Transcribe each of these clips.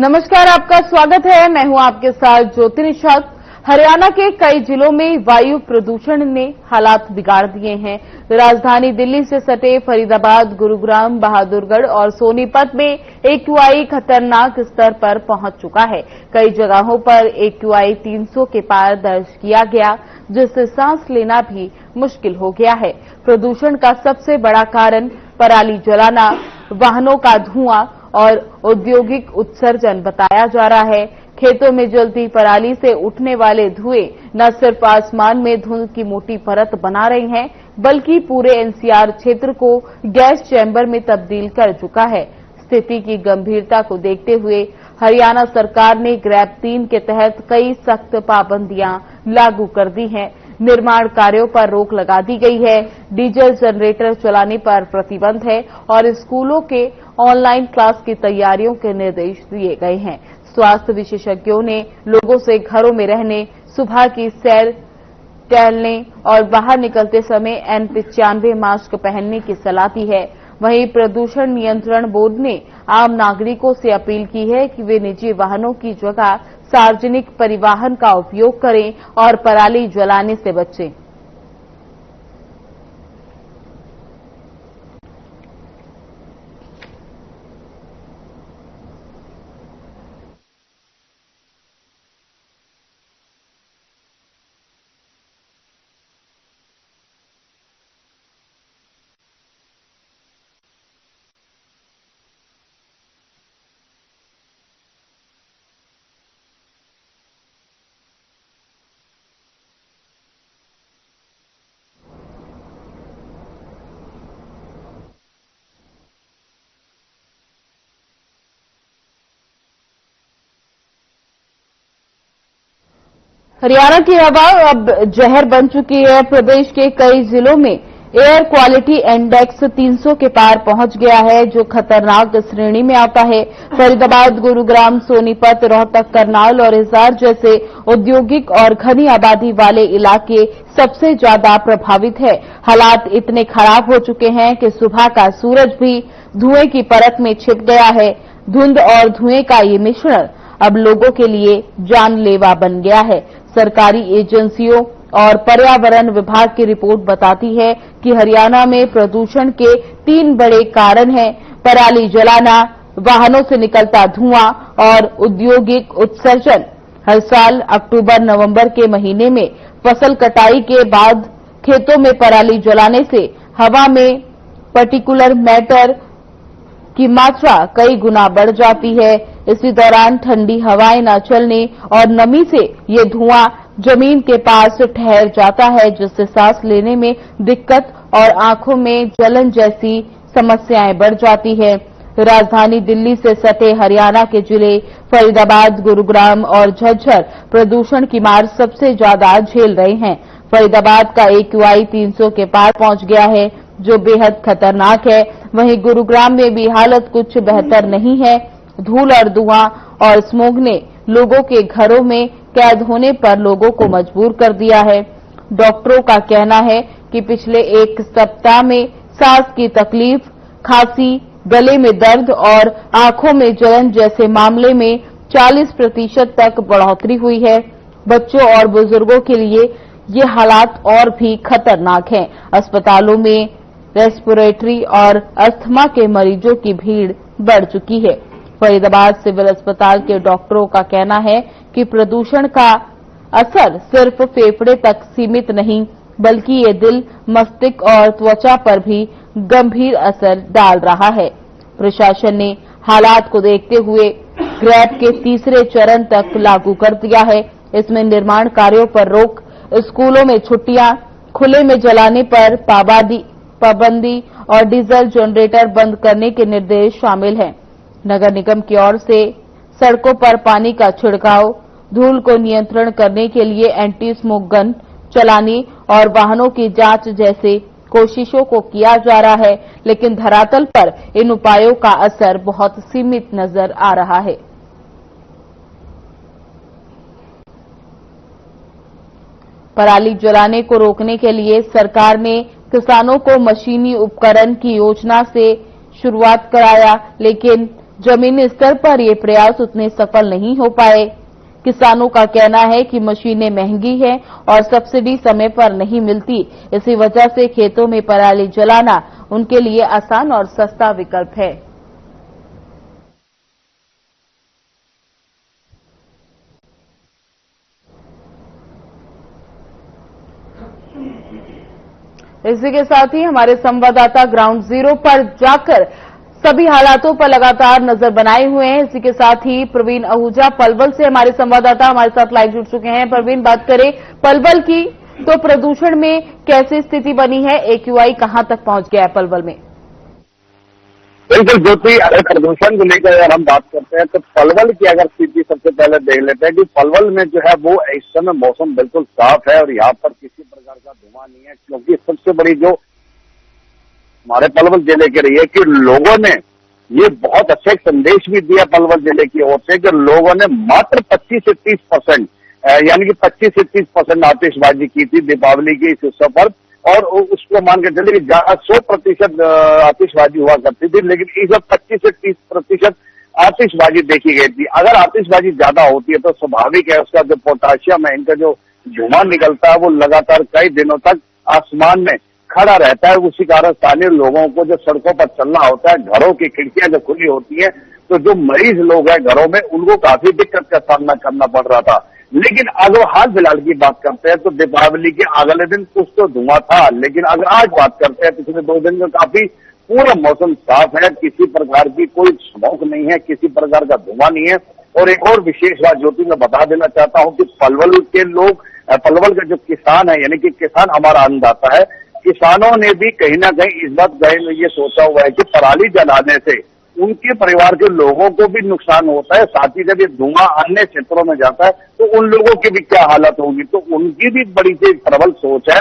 नमस्कार, आपका स्वागत है। मैं हूं आपके साथ ज्योति निषाद। हरियाणा के कई जिलों में वायु प्रदूषण ने हालात बिगाड़ दिए हैं। राजधानी दिल्ली से सटे फरीदाबाद, गुरुग्राम, बहादुरगढ़ और सोनीपत में AQI खतरनाक स्तर पर पहुंच चुका है। कई जगहों पर AQI 300 के पार दर्ज किया गया, जिससे सांस लेना भी मुश्किल हो गया है। प्रदूषण का सबसे बड़ा कारण पराली जलाना, वाहनों का धुआं और औद्योगिक उत्सर्जन बताया जा रहा है। खेतों में जलती पराली से उठने वाले धुएं न सिर्फ आसमान में धुंध की मोटी परत बना रहे हैं, बल्कि पूरे NCR क्षेत्र को गैस चैम्बर में तब्दील कर चुका है। स्थिति की गंभीरता को देखते हुए हरियाणा सरकार ने ग्रैब 3 के तहत कई सख्त पाबंदियां लागू कर दी हैं। निर्माण कार्यों पर रोक लगा दी गई है, डीजल जनरेटर चलाने पर प्रतिबंध है और स्कूलों के ऑनलाइन क्लास की तैयारियों के निर्देश दिए गए हैं। स्वास्थ्य विशेषज्ञों ने लोगों से घरों में रहने, सुबह की सैर, टहलने और बाहर निकलते समय N95 मास्क पहनने की सलाह दी है। वहीं प्रदूषण नियंत्रण बोर्ड ने आम नागरिकों से अपील की है कि वे निजी वाहनों की जगह सार्वजनिक परिवहन का उपयोग करें और पराली जलाने से बचें। हरियाणा की हवा अब जहर बन चुकी है। प्रदेश के कई जिलों में एयर क्वालिटी इंडेक्स 300 के पार पहुंच गया है, जो खतरनाक श्रेणी में आता है। फरीदाबाद, गुरुग्राम, सोनीपत, रोहतक, करनाल और हिसार जैसे औद्योगिक और घनी आबादी वाले इलाके सबसे ज्यादा प्रभावित है। हालात इतने खराब हो चुके हैं कि सुबह का सूरज भी धुएं की परत में छिप गया है। धुंध और धुएं का ये मिश्रण अब लोगों के लिए जानलेवा बन गया है। सरकारी एजेंसियों और पर्यावरण विभाग की रिपोर्ट बताती है कि हरियाणा में प्रदूषण के 3 बड़े कारण हैं: पराली जलाना, वाहनों से निकलता धुआं और औद्योगिक उत्सर्जन। हर साल अक्टूबर-नवंबर के महीने में फसल कटाई के बाद खेतों में पराली जलाने से हवा में पार्टिकुलर मैटर की मात्रा कई गुना बढ़ जाती है। इसी दौरान ठंडी हवाएं न चलने और नमी से ये धुआं जमीन के पास ठहर जाता है, जिससे सांस लेने में दिक्कत और आंखों में जलन जैसी समस्याएं बढ़ जाती है। राजधानी दिल्ली से सटे हरियाणा के जिले फरीदाबाद, गुरुग्राम और झज्जर प्रदूषण की मार सबसे ज्यादा झेल रहे हैं। फरीदाबाद का AQI 300 के पार पहुंच गया है, जो बेहद खतरनाक है। वहीं गुरुग्राम में भी हालत कुछ बेहतर नहीं है। धूल और धुआं और स्मोग ने लोगों के घरों में कैद होने पर लोगों को मजबूर कर दिया है। डॉक्टरों का कहना है कि पिछले 1 सप्ताह में सांस की तकलीफ, खांसी, गले में दर्द और आंखों में जलन जैसे मामले में 40% तक बढ़ोतरी हुई है। बच्चों और बुजुर्गों के लिए ये हालात और भी खतरनाक हैं। अस्पतालों में रेस्पिरेटरी और अस्थमा के मरीजों की भीड़ बढ़ चुकी है। फरीदाबाद सिविल अस्पताल के डॉक्टरों का कहना है कि प्रदूषण का असर सिर्फ फेफड़े तक सीमित नहीं, बल्कि ये दिल, मस्तिष्क और त्वचा पर भी गंभीर असर डाल रहा है। प्रशासन ने हालात को देखते हुए ग्रैब के 3रे चरण तक लागू कर दिया है। इसमें निर्माण कार्यों पर रोक, स्कूलों में छुट्टियां, खुले में जलाने पर पाबंदी और डीजल जनरेटर बंद करने के निर्देश शामिल हैं। नगर निगम की ओर से सड़कों पर पानी का छिड़काव, धूल को नियंत्रण करने के लिए एंटी स्मोक गन चलाने और वाहनों की जांच जैसे कोशिशों को किया जा रहा है, लेकिन धरातल पर इन उपायों का असर बहुत सीमित नजर आ रहा है। पराली जलाने को रोकने के लिए सरकार ने किसानों को मशीनी उपकरण की योजना से शुरुआत कराया, लेकिन जमीनी स्तर पर ये प्रयास उतने सफल नहीं हो पाए। किसानों का कहना है कि मशीनें महंगी हैं और सब्सिडी समय पर नहीं मिलती। इसी वजह से खेतों में पराली जलाना उनके लिए आसान और सस्ता विकल्प है। इसी के साथ ही हमारे संवाददाता ग्राउंड जीरो पर जाकर सभी हालातों पर लगातार नजर बनाए हुए हैं। इसी के साथ ही प्रवीण आहूजा पलवल से हमारे संवाददाता हमारे साथ लाइव जुड़ चुके हैं। प्रवीण, बात करें पलवल की तो प्रदूषण में कैसी स्थिति बनी है, AQI कहां तक पहुंच गया है पलवल में? बिल्कुल ज्योति, अगर प्रदूषण को लेकर अगर हम बात करते हैं तो पलवल की अगर स्थिति सबसे पहले देख लेते हैं कि पलवल में जो है वो इस समय मौसम बिल्कुल साफ है और यहाँ पर किसी प्रकार का धुआं नहीं है, क्योंकि सबसे बड़ी जो हमारे पलवल जिले के रही है कि लोगों ने ये बहुत अच्छा एक संदेश भी दिया पलवल जिले की ओर से कि लोगों ने मात्र 25 से 30% यानी कि 25 से 30% आतिशबाजी की थी दीपावली के इस उत्सव पर, और उसको मान के चले कि 100% आतिशबाजी हुआ करती थी, लेकिन इस बार 25 से 30% आतिशबाजी देखी गई थी। अगर आतिशबाजी ज्यादा होती है तो स्वाभाविक है उसका जो पोटाशियम है, इनका जो धुआं निकलता है वो लगातार कई दिनों तक आसमान में खड़ा रहता है। उसी कारण स्थानीय लोगों को जो सड़कों पर चलना होता है, घरों की खिड़कियां जो खुली होती है, तो जो मरीज लोग हैं घरों में उनको काफी दिक्कत का सामना करना पड़ रहा था। लेकिन अगर हाल फिलहाल की बात करते हैं तो दीपावली के अगले दिन कुछ तो धुआं था, लेकिन अगर आज बात करते हैं पिछले 2 दिन में काफी पूरा मौसम साफ है, किसी प्रकार की कोई स्मोक नहीं है, किसी प्रकार का धुआं नहीं है। और एक और विशेष बात ज्योति मैं बता देना चाहता हूं कि पलवल के लोग, पलवल का जो किसान है, यानी कि किसान हमारा अन्नदाता है, किसानों ने भी कहीं ना कहीं इस बात में ये सोचा हुआ है कि पराली जलाने से उनके परिवार के लोगों को भी नुकसान होता है, साथ ही जब ये धुआं अन्य क्षेत्रों में जाता है तो उन लोगों की भी क्या हालत होगी। तो उनकी भी बड़ी सी प्रबल सोच है,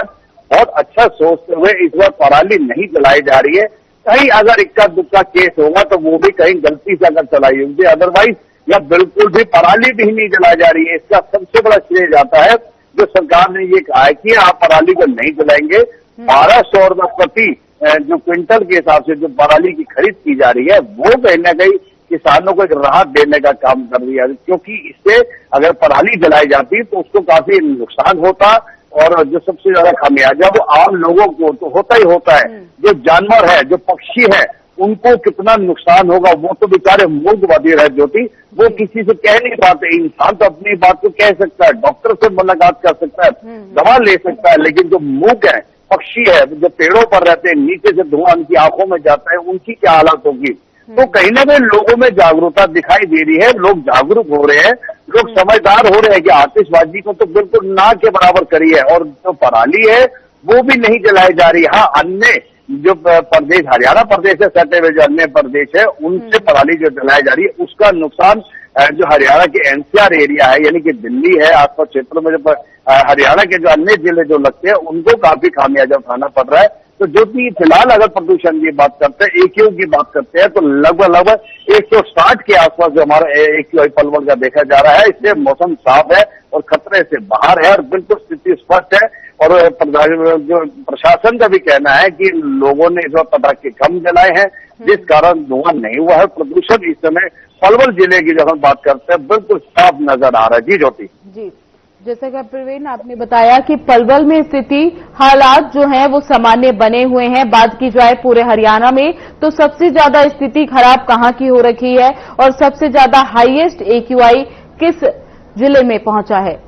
बहुत अच्छा सोचते हुए इस बार पराली नहीं जलाई जा रही है। कहीं अगर इक्का दुक्का केस होगा तो वो भी कहीं गलती से अगर चलाई होगी, अदरवाइज या बिल्कुल भी पराली भी नहीं जलाई जा रही है। इसका सबसे बड़ा श्रेय जाता है जो सरकार ने ये कहा है कि आप पराली को नहीं जलाएंगे। 1200 रुपये प्रति जो क्विंटल के हिसाब से जो पराली की खरीद की जा रही है वो कहीं ना कहीं किसानों को एक राहत देने का काम कर रही है, क्योंकि इससे अगर पराली जलाई जाती तो उसको काफी नुकसान होता और जो सबसे ज्यादा खामियाजा वो आम लोगों को तो होता ही होता है। जो जानवर है, जो पक्षी है, उनको कितना नुकसान होगा वो तो बेचारे मूर्खवादी रह ज्योति, वो किसी से कह नहीं पाते। इंसान तो अपनी बात को कह सकता है, डॉक्टर से मुलाकात कर सकता है, दवा ले सकता है, लेकिन जो मूक है, पक्षी है, जो पेड़ों पर रहते हैं, नीचे से धुआं उनकी आंखों में जाता है, उनकी क्या हालत होगी। तो कहीं ना कहीं लोगों में जागरूकता दिखाई दे रही है, लोग जागरूक हो रहे हैं, लोग समझदार हो रहे हैं कि आतिशबाजी को तो बिल्कुल ना के बराबर करी है और जो पराली है वो भी नहीं जलाई जा रही। हाँ, अन्य जो प्रदेश, हरियाणा प्रदेश है, सटे हुए जो अन्य प्रदेश है, उनसे पराली जो जलाई जा रही है उसका नुकसान जो हरियाणा के NCR एरिया है, यानी कि दिल्ली है, आसपास क्षेत्रों में जो हरियाणा के जो अन्य जिले जो लगते हैं उनको काफी खामियाजा उठाना पड़ रहा है। तो जो कि फिलहाल अगर प्रदूषण की बात करते हैं, AQI की बात करते हैं, तो लगभग 160 के आसपास जो हमारा AQI पलवल का देखा जा रहा है। इससे मौसम साफ है और खतरे से बाहर है और बिल्कुल स्थिति स्पष्ट है। और जो प्रशासन का भी कहना है कि लोगों ने इस वक्त पटाखे कम जलाए हैं, जिस कारण धुआं नहीं हुआ है। प्रदूषण इस समय पलवल जिले की जब हम बात करते हैं बिल्कुल साफ नजर आ रहा है। जी ज्योति जी, जैसा कि प्रवीण आपने बताया कि पलवल में स्थिति हालात जो हैं वो सामान्य बने हुए हैं। बात की जाए पूरे हरियाणा में तो सबसे ज्यादा स्थिति खराब कहां की हो रखी है और सबसे ज्यादा हाईएस्ट AQI किस जिले में पहुंचा है?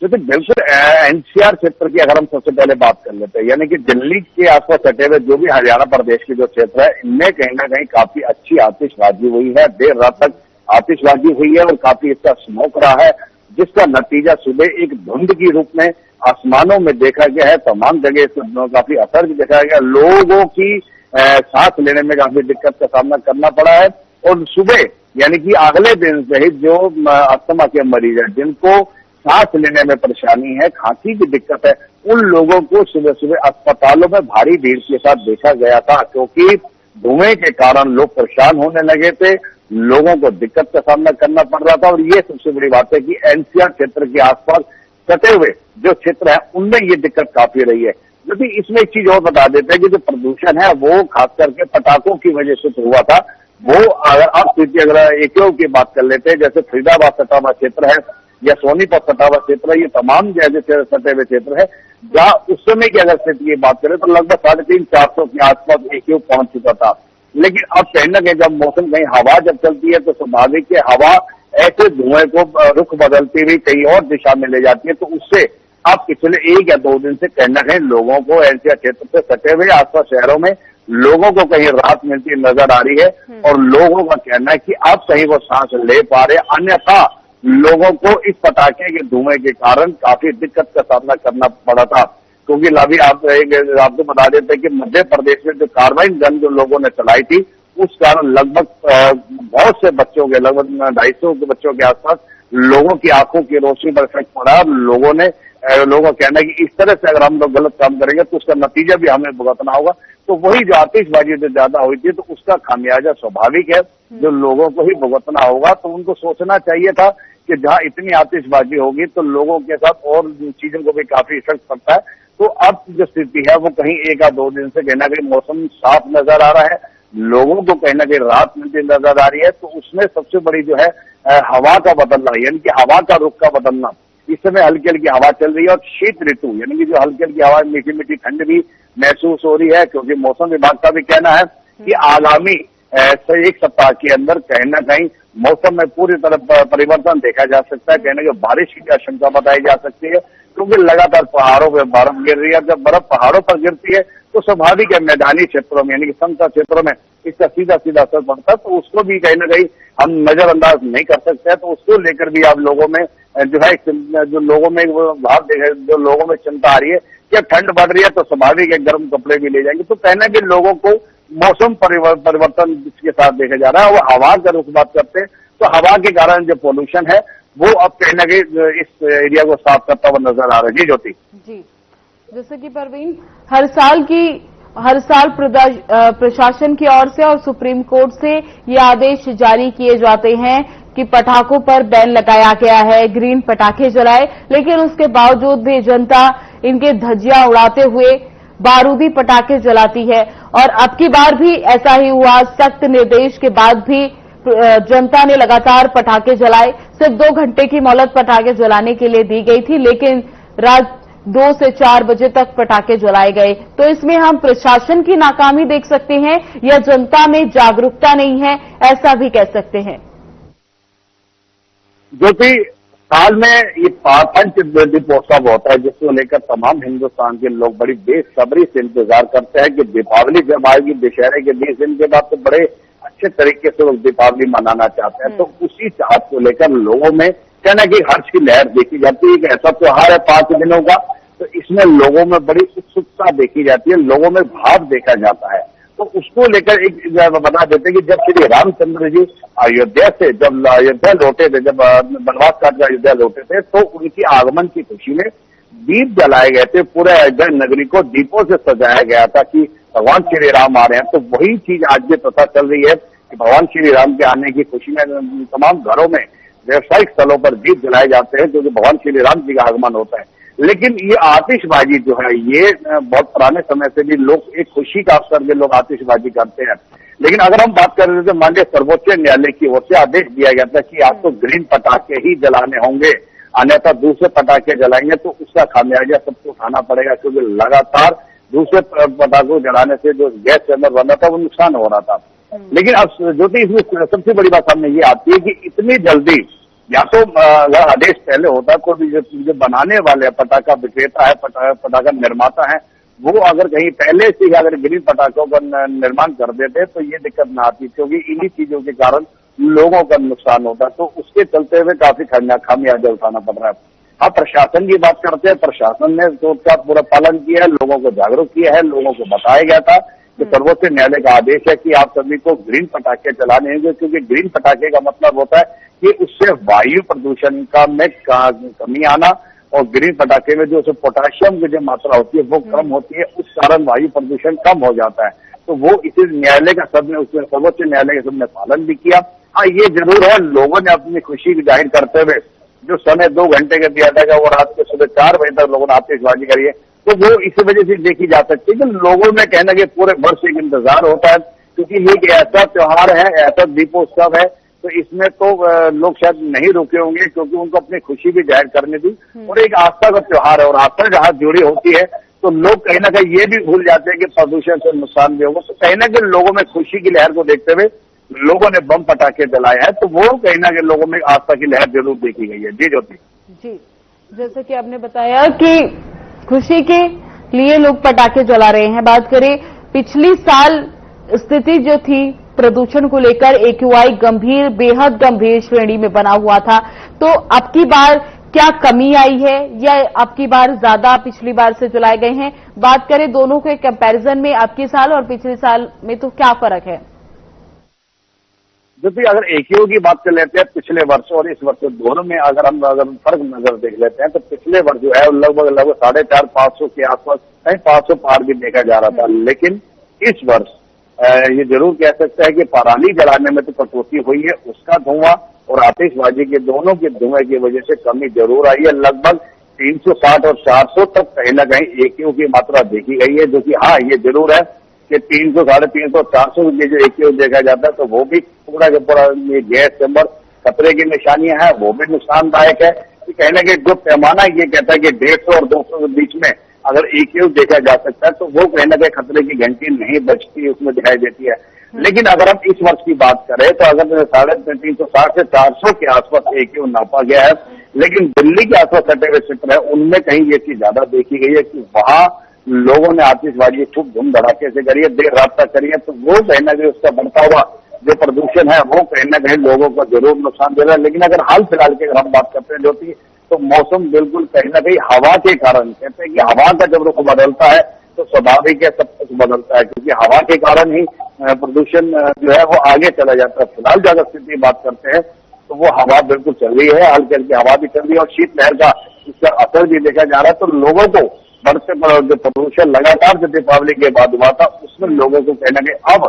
तो बिल्कुल NCR क्षेत्र की अगर हम सबसे पहले बात कर लेते हैं, यानी कि दिल्ली के आसपास सटे हुए जो भी हरियाणा प्रदेश के जो क्षेत्र है, इनमें कहीं ना कहीं काफी अच्छी आतिशबाजी हुई है। देर रात तक आतिशबाजी हुई है और काफी इसका स्मोक रहा है, जिसका नतीजा सुबह एक धुंध की रूप में आसमानों में देखा गया है। तमाम जगह इसका काफी असर भी देखा गया, लोगों की सांस लेने में काफी दिक्कत का सामना करना पड़ा है। और सुबह यानी कि अगले दिन से ही जो अस्थमा के मरीज है, जिनको सांस लेने में परेशानी है, खांसी की दिक्कत है, उन लोगों को सुबह सुबह अस्पतालों में भारी भीड़ के साथ देखा गया था, क्योंकि धुएं के कारण लोग परेशान होने लगे थे, लोगों को दिक्कत का सामना करना पड़ रहा था। और ये सबसे बड़ी बात है कि NCR क्षेत्र के आसपास सटे हुए जो क्षेत्र है उनमें ये दिक्कत काफी रही है। क्योंकि इसमें एक चीज और बता देते हैं कि जो प्रदूषण है वो खास करके पटाखों की वजह से तो हुआ था। वो अगर आप स्थिति अगर एक की बात कर लेते हैं, जैसे फरीदाबाद सटा हुआ क्षेत्र है या सोनीपत सटा हुआ क्षेत्र है, ये तमाम जैसे सटे हुए क्षेत्र है, जहाँ उस समय की अगर स्थिति की बात करें तो लगभग 350-400 के आसपास एक पहुंच चुका था। लेकिन अब कहीं न कहीं जब मौसम कहीं हवा जब चलती है तो स्वाभाविक है हवा ऐसे धुएं को रुख बदलती हुई कहीं और दिशा में ले जाती है, तो उससे अब पिछले 1 या 2 दिन से कहीं न कहीं लोगों को एनसीआर क्षेत्र से सटे हुए आसपास शहरों में लोगों को कहीं राहत मिलती नजर आ रही है और लोगों का कहना है कि अब कहीं वो सांस ले पा रहे, अन्यथा लोगों को इस पटाखे के धुएं के कारण काफी दिक्कत का सामना करना पड़ा था। क्योंकि अभी आपको बता देते हैं कि मध्य प्रदेश में जो कार्बाइन गन जो लोगों ने चलाई थी उस कारण लगभग बहुत से बच्चों के लगभग 250 के बच्चों के आसपास लोगों की आंखों की रोशनी पर इफेक्ट पड़ा। लोगों का कहना है कि इस तरह से अगर हम लोग गलत काम करेंगे तो उसका नतीजा भी हमें भुगतना होगा। तो वही जो आतिशबाजी जो ज्यादा हुई थी तो उसका खामियाजा स्वाभाविक है जो लोगों को ही भुगतना होगा। तो उनको सोचना चाहिए था कि जहां इतनी आतिशबाजी होगी तो लोगों के साथ और चीजों को भी काफी इफेक्ट पड़ता है। तो अब जो स्थिति है वो कहीं 1 या 2 दिन से कहीं ना कहीं मौसम साफ नजर आ रहा है, लोगों को कहीं ना कहीं राहत मिलती नजर आ रही है। तो उसमें सबसे बड़ी जो है हवा का बदलना, यानी कि हवा का रुख का बदलना। इस समय हल्की हल्की हवा चल रही है और शीत ऋतु यानी कि जो हल्की हल्की हवा मीठी मीठी ठंड भी महसूस हो रही है, क्योंकि मौसम विभाग का भी कहना है कि आगामी 1 सप्ताह के अंदर कहीं ना कहीं मौसम में पूरी तरह परिवर्तन देखा जा सकता है। कहने की बारिश की आशंका बताई जा सकती है, क्योंकि लगातार पहाड़ों पर बर्फ गिर रही है। जब बर्फ पहाड़ों पर गिरती है तो स्वाभाविक है मैदानी क्षेत्रों में यानी कि समतल क्षेत्रों में इसका सीधा सीधा असर पड़ता है। तो उसको भी कहीं ना कहीं हम नजरअंदाज नहीं कर सकते हैं। तो उसको लेकर भी आप लोगों में जो है जो लोगों में वो भाव जो लोगों में चिंता आ रही है कि ठंड बढ़ रही है तो स्वाभाविक है गर्म कपड़े भी ले जाएंगे। तो कहना कि लोगों को मौसम परिवर्तन जिसके साथ देखा जा रहा है वो हवा का रुख बात करते हैं। तो हवा के कारण जो पोल्यूशन है वो अब कहीं ना कहीं इस एरिया को साफ करता हुआ नजर आ रहा है। जी ज्योति जी, जैसे कि परवीन हर साल प्रशासन की ओर से और सुप्रीम कोर्ट से ये आदेश जारी किए जाते हैं कि पटाखों पर बैन लगाया गया है, ग्रीन पटाखे जलाए, लेकिन उसके बावजूद भी जनता इनके धज्जियां उड़ाते हुए बारूदी पटाखे जलाती है। और अब की बार भी ऐसा ही हुआ, सख्त निर्देश के बाद भी जनता ने लगातार पटाखे जलाए। सिर्फ 2 घंटे की मोहलत पटाखे जलाने के लिए दी गई थी, लेकिन रात 2 से 4 बजे तक पटाखे जलाए गए। तो इसमें हम प्रशासन की नाकामी देख सकते हैं या जनता में जागरूकता नहीं है, ऐसा भी कह सकते हैं। जो कि साल में ये पंच दीपोत्सव होता है जिसको लेकर तमाम हिंदुस्तान के लोग बड़ी बेसब्री से इंतजार करते हैं कि दीपावली जब आएगी, दशहरे के 20 दिन के बाद तो बड़े अच्छे तरीके से लोग दीपावली मनाना चाहते हैं। तो उसी चाहत को लेकर लोगों में कहना कि हर्ष की लहर देखी जाती है कि ऐसा त्योहार है 5 दिनों का, तो इसमें लोगों में बड़ी उत्सुकता देखी जाती है, लोगों में भाव देखा जाता है। तो उसको लेकर एक बता देते हैं कि जब श्री रामचंद्र जी अयोध्या लौटे थे, जब वनवास काट कर अयोध्या लौटे थे, तो उनकी आगमन की खुशी में दीप जलाए गए थे। पूरे अयोध्या नगरी को दीपों से सजाया गया था कि भगवान श्री राम आ रहे हैं। तो वही चीज आज भी पता चल रही है कि भगवान श्री राम के आने की खुशी में तमाम घरों में व्यवसायिक स्थलों पर दीप जलाए जाते हैं, क्योंकि भगवान श्री राम जी का आगमन होता है। लेकिन ये आतिशबाजी जो है ये बहुत पुराने समय से भी लोग एक खुशी का अवसर में लोग आतिशबाजी करते हैं। लेकिन अगर हम बात कर रहे थे तो माननीय सर्वोच्च न्यायालय की ओर से आदेश दिया गया था कि आपको ग्रीन पटाखे ही जलाने होंगे, अन्यथा दूसरे पटाखे जलाएंगे तो उसका खामियाजा सबको उठाना पड़ेगा, क्योंकि लगातार दूसरे पटाखों जलाने से जो गैस चैम्बर बन रहा था वो नुकसान हो रहा था। लेकिन अब ज्योति इसमें सबसे बड़ी बात सामने ये आती है कि इतनी जल्दी या तो अगर आदेश पहले होता तो भी जो बनाने वाले पटाखा विक्रेता है, पटाखा निर्माता है, वो अगर कहीं पहले से ही अगर ग्रीन पटाखों का निर्माण कर देते तो ये दिक्कत ना आती, क्योंकि इन्हीं चीजों के कारण लोगों का नुकसान होता। तो उसके चलते हुए काफी खामियाजा उठाना पड़ रहा है। अब प्रशासन की बात करते हैं, प्रशासन ने तो उसका पूरा पालन किया है, लोगों को जागरूक किया है, लोगों को बताया गया था कि सर्वोच्च न्यायालय का आदेश है कि आप सभी को ग्रीन पटाखे चलाने होंगे, क्योंकि ग्रीन पटाखे का मतलब होता है कि उससे वायु प्रदूषण में कमी आना, और ग्रीन पटाखे में जो पोटाशियम की जो मात्रा होती है वो कम होती है, उस कारण वायु प्रदूषण कम हो जाता है। तो वो इसी न्यायालय का सबने उसमें सर्वोच्च न्यायालय का सबने पालन भी किया। हाँ, ये जरूर है लोगों ने अपनी खुशी जाहिर करते हुए जो समय 2 घंटे का दिया था वो रात के सुबह 4 बजे तक लोगों ने आतिशबाजी करी है, तो वो इस वजह से देखी जा सकती है कि लोगों में कहना कि पूरे वर्ष एक इंतजार होता है, क्योंकि ये एक ऐसा त्योहार है, ऐसा दीपोत्सव है, तो इसमें तो लोग शायद नहीं रुके होंगे, क्योंकि उनको अपनी खुशी भी जाहिर करनी थी और एक आस्था का त्योहार है, और आस्था जहां जुड़ी होती है तो लोग कहीं ना कहीं ये भी भूल जाते हैं कि प्रदूषण से नुकसान भी होगा। तो कहीं ना कहीं लोगों में खुशी की लहर को देखते हुए लोगों ने बम पटाखे जलाए हैं, तो वो कहीं ना कहीं लोगों में आस्था की लहर जरूर देखी गई है। जी ज्योति जी, जैसे कि आपने बताया कि खुशी के लिए लोग पटाखे जला रहे हैं। बात करें पिछली साल स्थिति जो थी प्रदूषण को लेकर, एक्यूआई गंभीर, बेहद गंभीर श्रेणी में बना हुआ था, तो अब की बार क्या कमी आई है या अब की बार ज्यादा पिछली बार से जलाए गए हैं? बात करें दोनों के कंपैरिजन में, अब की साल और पिछले साल में, तो क्या फर्क है? क्योंकि अगर एक्यूआई की बात कर लेते हैं पिछले वर्ष और इस वर्ष दोनों में अगर फर्क नजर देख लेते हैं, तो पिछले वर्ष जो है लगभग 450-500 के आसपास, कहीं 500 पार भी देखा जा रहा था। लेकिन इस वर्ष ये जरूर कह सकते हैं कि पराली जलाने में तो कटौती हुई है, उसका धुआं और आतिशबाजी के दोनों के धुएं की वजह से कमी जरूर आई है। लगभग 360 और 400 तक कहीं ना कहीं एक्यूआई की मात्रा देखी गई है, जो कि हाँ ये जरूर है कि 300, 350, 400 के जो एक्यूआई देखा जाता है, तो वो भी पूरा के पूरा ये गैस चैम्बर खतरे की निशानियां हैं, वो भी नुकसानदायक है। कहीं ना कहीं जो पैमाना ये कहता है कि 150 और 200 के बीच में अगर एक्यूआई देखा जा सकता है, तो वो कहीं ना कहीं खतरे की घंटी नहीं बजती, उसमें दिखाई देती है। लेकिन अगर हम इस वर्ष की बात करें तो अगर 360 से 400 के आसपास एक्यूआई नापा गया है, लेकिन दिल्ली के आसपास सटे हुए क्षेत्र है उनमें कहीं ये चीज ज्यादा देखी गई है कि वहां लोगों ने आतिशबाजी खूब धूम धड़ाके से करी है, देर रात तक करी है, तो वो कहीं ना कहीं उसका बढ़ता हुआ जो प्रदूषण है वो कहीं ना कहीं लोगों को जरूर नुकसान दे रहा है। लेकिन अगर हाल फिलहाल की अगर हम बात करते हैं ज्योति, तो मौसम बिल्कुल कहीं ना कहीं हवा के कारण, कहते हैं कि हवा का जब रुख बदलता है तो स्वाभाविक है सब कुछ बदलता है, क्योंकि हवा के कारण ही प्रदूषण जो है वो आगे चला जाता है। फिलहाल जो अगर स्थिति की बात करते हैं तो वो हवा बिल्कुल चल रही है, हल्की हल्की हवा भी चल रही है और शीतलहर का इसका असर भी देखा जा रहा है। तो लोगों को बढ़ते जो प्रदूषण लगातार जो दीपावली के बाद हुआ था उसमें लोगों को कहीं ना कहीं अब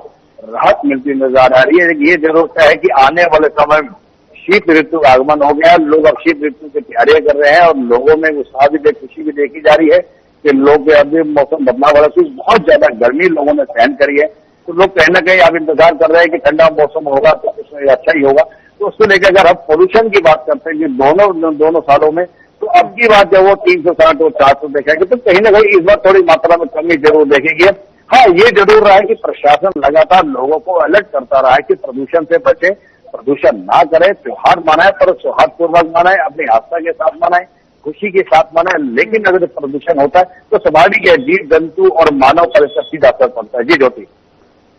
राहत मिलती नजर आ रही है। ये जरूर है कि आने वाले समय में शीत ऋतु का आगमन हो गया, लोग अब शीत ऋतु की तैयारियां कर रहे हैं और लोगों में उत्साह भी खुशी भी देखी जा रही है कि लोग अभी मौसम बदलाव वाला चीज बहुत ज्यादा गर्मी लोगों ने सहन करी है, तो लोग कहीं ना कहीं अब इंतजार कर रहे हैं कि ठंडा मौसम होगा तो उसमें अच्छा ही होगा। तो उसको लेकर अगर हम पोल्यूशन की बात करते हैं कि दोनों सालों में, तो अब की बात जब वो 360 और 400 देखेंगे तो कहीं ना कहीं इस बार थोड़ी मात्रा में कमी जरूर देखेगी। हाँ ये जरूर रहा है कि प्रशासन लगातार लोगों को अलर्ट करता रहा है कि प्रदूषण से बचे, प्रदूषण ना करें, त्योहार मनाए पर सौहार्दपूर्वक मनाए, अपनी आस्था के साथ मनाए, खुशी के साथ मनाए। लेकिन अगर प्रदूषण होता है तो स्वाभाविक है जीव जंतु और मानव पर इसका सीधा असर पड़ता है। जी ज्योति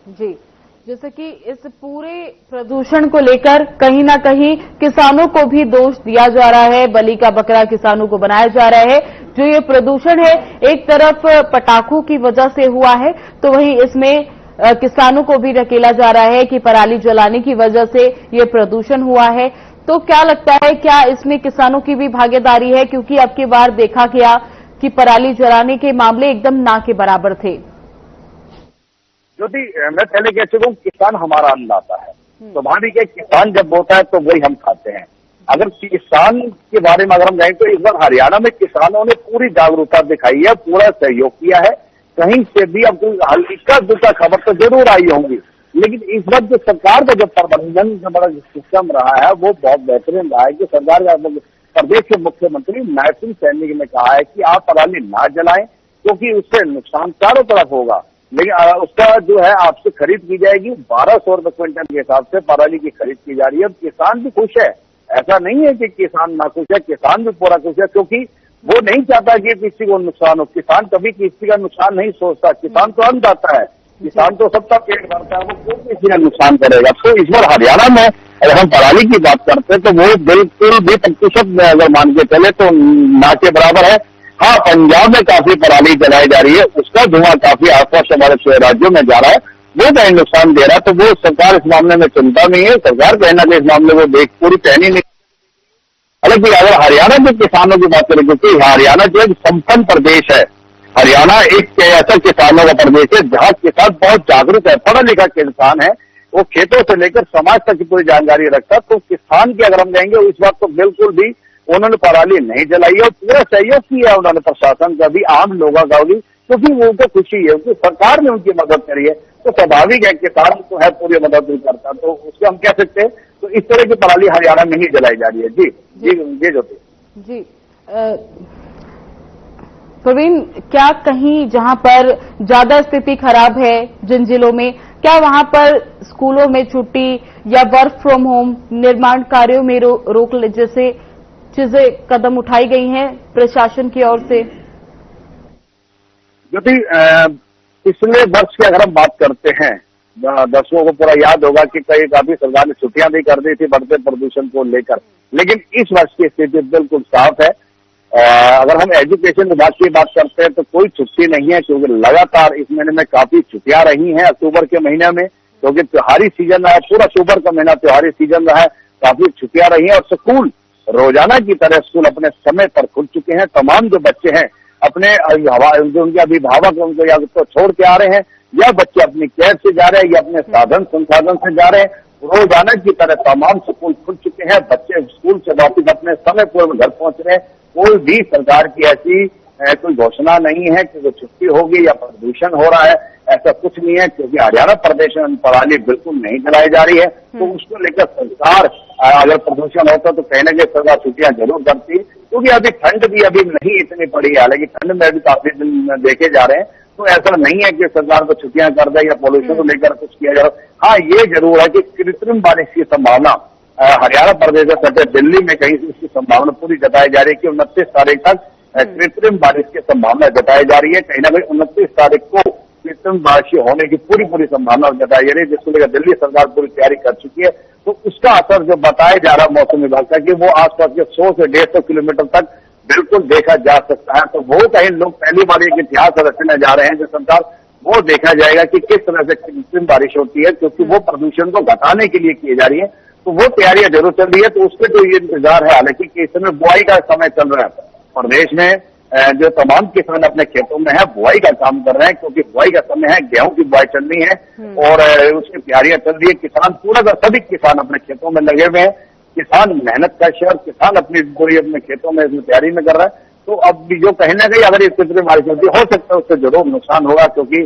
जी, जैसे कि इस पूरे प्रदूषण को लेकर कहीं ना कहीं किसानों को भी दोष दिया जा रहा है, बलि का बकरा किसानों को बनाया जा रहा है। जो ये प्रदूषण है एक तरफ पटाखों की वजह से हुआ है, तो वहीं इसमें किसानों को भी ढकेला जा रहा है कि पराली जलाने की वजह से ये प्रदूषण हुआ है। तो क्या लगता है, क्या इसमें किसानों की भी भागीदारी है? क्योंकि अब की बार देखा गया कि पराली जलाने के मामले एकदम ना के बराबर थे। ज्योति मैं पहले कह चुका हूँ, किसान हमारा अन्नदाता है, स्वाभाविक है किसान जब बोता है तो वही हम खाते हैं। अगर किसान के बारे में अगर हम जाएं तो इस बार हरियाणा में किसानों ने पूरी जागरूकता दिखाई है, पूरा सहयोग किया है। कहीं से भी अब इक्का दुक्का खबर तो जरूर आई होंगी, लेकिन इस बार जो सरकार का जो प्रबंधन का बड़ा सिस्टम रहा है वो बहुत बेहतरीन रहा है कि सरकार का प्रदेश के मुख्यमंत्री नायब सिंह सैनी ने कहा है कि आप पराली ना जलाएं क्योंकि उससे नुकसान चारों तरफ होगा, लेकिन उसका जो है आपसे खरीद की जाएगी। 1200 रुपये क्विंटल के हिसाब से पराली की खरीद की जा रही है। किसान भी खुश है, ऐसा नहीं है कि किसान नाखुश है, किसान भी पूरा खुश है, क्योंकि वो नहीं चाहता कि किसी को नुकसान हो। किसान कभी किसी का नुकसान नहीं सोचता, किसान तो अन्नदाता है, किसान तो सबका पेट भरता है, वो क्यों किसी का नुकसान करेगा। तो इस बार हरियाणा में अगर हम पराली की बात करते हैं तो वो बिल्कुल भी प्रतिशत अगर मान के चले तो ना के बराबर है। हाँ पंजाब में काफी पराली जलाई जा रही है, उसका धुआं काफी आसपास हमारे राज्यों में जा रहा है, वो कहीं नुकसान दे रहा है। तो वो सरकार इस मामले में चिंता नहीं है, सरकार कहना कि इस मामले को देख पूरी टहनी नहीं। हालांकि अगर हरियाणा के किसानों की बात करें, क्योंकि हरियाणा जो एक संपन्न प्रदेश है, हरियाणा एक ऐसा किसानों का प्रदेश है जहाँ किसान बहुत जागरूक है, पढ़ा लिखा किसान है, वो खेतों से लेकर समाज तक की पूरी जानकारी रखता है। तो किसान की अगर हम जाएंगे इस बात तो बिल्कुल भी उन्होंने पराली नहीं जलाई और पूरा सहयोग किया उन्होंने प्रशासन का भी, आम लोगों का भी, क्योंकि वो उनको खुशी है, क्योंकि सरकार ने उनकी मदद करी है। तो स्वाभाविक है, किसान तो है पूरी मदद नहीं करता, तो उसको हम कह सकते हैं। तो इस तरह की पराली हरियाणा में ही जलाई जा रही है। जी जी जी ज्योति जी। प्रवीण, क्या कहीं जहां पर ज्यादा स्थिति खराब है जिन जिलों में, क्या वहां पर स्कूलों में छुट्टी या वर्क फ्रॉम होम, निर्माण कार्यों में रोक जैसे चीजें कदम उठाई गई हैं प्रशासन की ओर से? ज्योति, पिछले वर्ष की अगर हम बात करते हैं, दर्शकों को पूरा याद होगा कि काफी सरकार ने छुट्टियां भी कर दी थी बढ़ते प्रदूषण को लेकर, लेकिन इस वर्ष की स्थिति बिल्कुल साफ है। अगर हम एजुकेशन विभाग की बात करते हैं तो कोई छुट्टी नहीं है, क्योंकि लगातार इस महीने में काफी छुट्टियां रही हैं। अक्टूबर के महीने में, क्योंकि त्योहारी सीजन रहा है, पूरा अक्टूबर का महीना त्योहारी सीजन रहा है, काफी छुट्टियां रही हैं और स्कूल रोजाना की तरह स्कूल अपने समय पर खुल चुके हैं। तमाम जो बच्चे हैं अपने जो उनके अभिभावक उनको या तो छोड़ के आ रहे हैं, या बच्चे अपनी कैब से जा रहे हैं, या अपने साधन संसाधन से जा रहे हैं। रोजाना की तरह तमाम स्कूल खुल चुके हैं, बच्चे स्कूल से वापिस अपने समय पूर्व घर पहुंच रहे हैं। कोई भी सरकार की ऐसी कोई घोषणा नहीं है कि छुट्टी होगी या प्रदूषण हो रहा है, ऐसा कुछ नहीं है, क्योंकि हरियाणा प्रदेश में पराली बिल्कुल नहीं जलाई जा रही है। तो उसको लेकर सरकार, अगर प्रदूषण होता तो कहीं ना कहीं सरकार छुट्टियां जरूर करती, क्योंकि अभी ठंड भी अभी नहीं इतनी पड़ी है। हालांकि ठंड में भी काफी दिन देखे जा रहे हैं, तो ऐसा नहीं है कि सरकार को छुट्टियां कर दे या पॉल्यूशन को लेकर कुछ किया जा रहा। हाँ, ये जरूर है कि कृत्रिम बारिश की संभावना हरियाणा प्रदेश से सटे दिल्ली में कहीं इसकी संभावना पूरी जताई जा रही है कि 29 तारीख तक कृत्रिम बारिश की संभावना जताई जा रही है। कहीं ना कहीं 29 तारीख को कृत्रिम बारिश होने की पूरी संभावना जताई जा रही है, जिसको लेकर दिल्ली सरकार पूरी तैयारी कर चुकी है। तो उसका असर जो बताया जा रहा है मौसम विभाग का कि वो आसपास के 100 से 150 किलोमीटर तक बिल्कुल देखा जा सकता है। तो वो कहीं लोग पहली बार एक इतिहास रचने जा रहे हैं जो सरकार, वो देखा जाएगा कि किस तरह से कृत्रिम बारिश होती है, क्योंकि वो प्रदूषण को घटाने के लिए की जा रही है। तो वो तैयारियां जरूर चल रही है, तो उसके तो ये इंतजार है। हालांकि इस समय बुआई का समय चल रहा है प्रदेश में, जो तमाम किसान अपने खेतों में है बुआई का काम कर रहे हैं, क्योंकि बुआई का समय है, गेहूं की बुआई चलनी है और उसकी तैयारियां चल रही है। किसान पूरा का सभी किसान अपने खेतों में लगे हुए हैं, किसान मेहनत का शहर, किसान अपनी पूरी अपने खेतों में इसमें तैयारी में कर रहा है। तो अब भी जो कहीं ना कहीं अगर इस कृत्रिम बारिश होती हो सकता है उससे जरूर नुकसान होगा, क्योंकि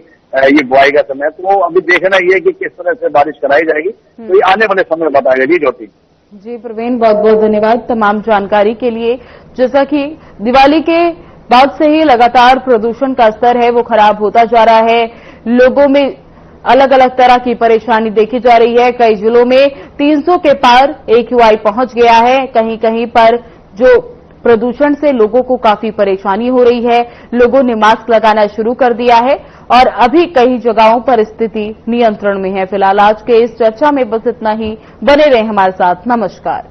ये बुआई का समय है। तो अभी देखना ये कि किस तरह से बारिश कराई जाएगी, तो ये आने वाले समय बताएगा। जी ज्योति जी। प्रवीण, बहुत बहुत धन्यवाद तमाम जानकारी के लिए। जैसा कि दिवाली के बाद से ही लगातार प्रदूषण का स्तर है वो खराब होता जा रहा है, लोगों में अलग अलग तरह की परेशानी देखी जा रही है। कई जिलों में 300 के पार AQI पहुंच गया है। कहीं कहीं पर जो प्रदूषण से लोगों को काफी परेशानी हो रही है, लोगों ने मास्क लगाना शुरू कर दिया है और अभी कई जगहों पर स्थिति नियंत्रण में है। फिलहाल आज के इस चर्चा में बस इतना ही। बने रहे हमारे साथ। नमस्कार।